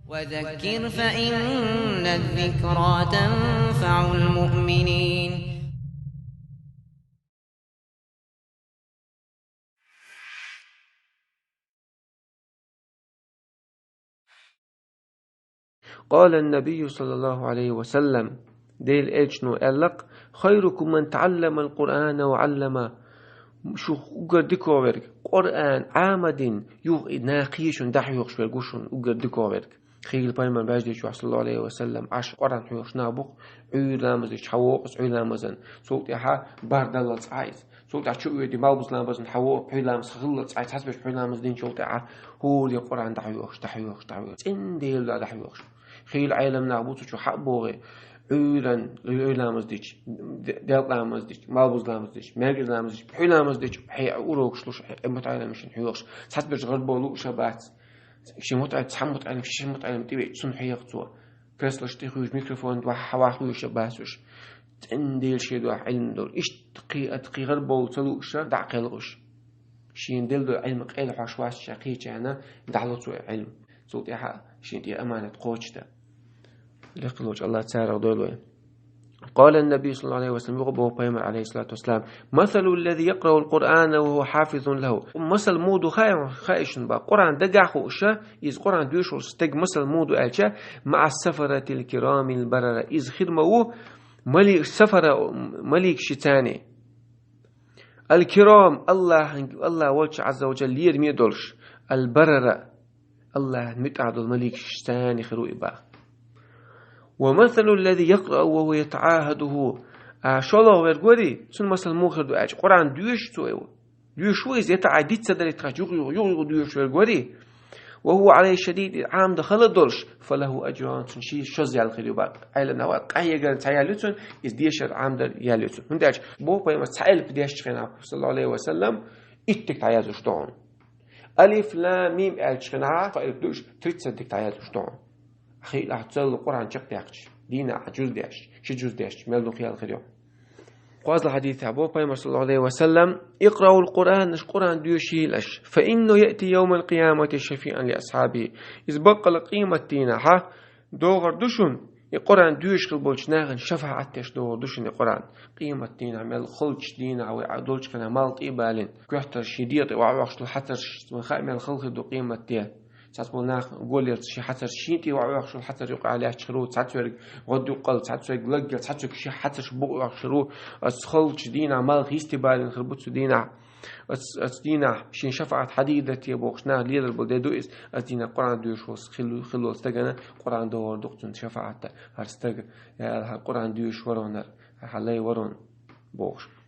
وذكر فإن الذكرى تنفع المؤمنين. قال النبي صلى الله عليه وسلم ديل إجنو ألق خيركم من تعلم القرآن وعلم شو قردكو ورك قرآن عامدين يوغ ناقيشون دحيوغش ورقوشون قردكو ورك خيل بايمان باجدي صلى الله عليه وسلم عش قرآن حيوغش نابوغ عيلامزيش حووغس عيلامزن سوق يحا باردالات عايز سوق يحا شو يدي مالبوز لامزن حووغ عيلامز خلط عايز حسبش عيلامز دين سوق يحا هو لي قرآن دحيوغش إن ديل لا دحيوغش خيل عالم نابوت شو حق بوغي عيلامز ديش ديال لامز ديش مالبوز لامز ديش ماجر لامز ديش بحي لامز ديش بحي أوروغش لوش متعلم مشين حيوغش حسبش غربو شبات شي متعلم تحمت شي متعلم تبي سن حيقتوا كرسلش تخوش ميكروفون واخوش باسوش تنديل شي دو علم دول ايش تقي غربو تلوش دعقلوش شي نديل دو علم قيل حشواش شقيق انا دعلوتو علم صوت يا شي دي امانه قوچته لقلوج الله تعالى دولوين. قال النبي صلى الله عليه وسلم يغبو بيمر عليه الصلاة والسلام مثل الذي يقرأ القرآن وهو حافظ له مثل مودو خائشن با قرآن دقاخو أشا إذ قرآن دوشو استق مثل مودو ألشا مع السفرة الكرام البررة إذ خدمه ملك سفر ملك شتاني الكرام الله وجه عز وجل يرمي دولش البررة الله متعد الملك شتاني خرو إباه. ومثل الذي يقرأ وهو يتعاهده شالله ورغوري سن مثل موخر دو اج قرآن دوش تو دوشو از يتعديد صدر تخجوق يغ دوش ورغوري وهو عليه شديد عام دخل دولش فله اجران سن شي شز يال خير با عيل نوا قايغن تايالوتن از ديشر عام در يالوتن هنداج بو بايما سائل بديش خنا صلى الله عليه وسلم اتك تايازوش دون الف لام ميم الچنا فالف دوش تريت صدق تايازوش دون خيل أحتسل القرآن شق ديش دينا جزء ديش شي جزء ديش ملو خيال خيريو قاز الحديث أبو بيما صلى الله عليه وسلم اقرأوا القرآن نش قرآن ديوشيلش فإنه يأتي يوم القيامة شفيعا لأصحابه إذ بقى لقيمة دينا ها دوغر دوشن القرآن ديوش كالبولش ناغن شفاعتش دوغر دوشن القرآن قيمة دينا مل خلش دينا أو عدولش كنا مالت إبالين كحتر شديد وعوش الحتر مخائم الخلق دو قيمة ديال تاسبولنا قول شي حتى شيتي وعشر حتى يقع عليه شروط تاتورق غد يقل تاتورق لقل تاتورق شي حتى شبوق شروط اسخلش دينا مال هيستبال خربوت دينا دينا شي شفعت حديدة يبوخنا ليدر بودو اس دينا قران دوش وس خلو استغنا قران دور دقتن شفعت هرستغ قران دوش ورونر حلي ورون بوخ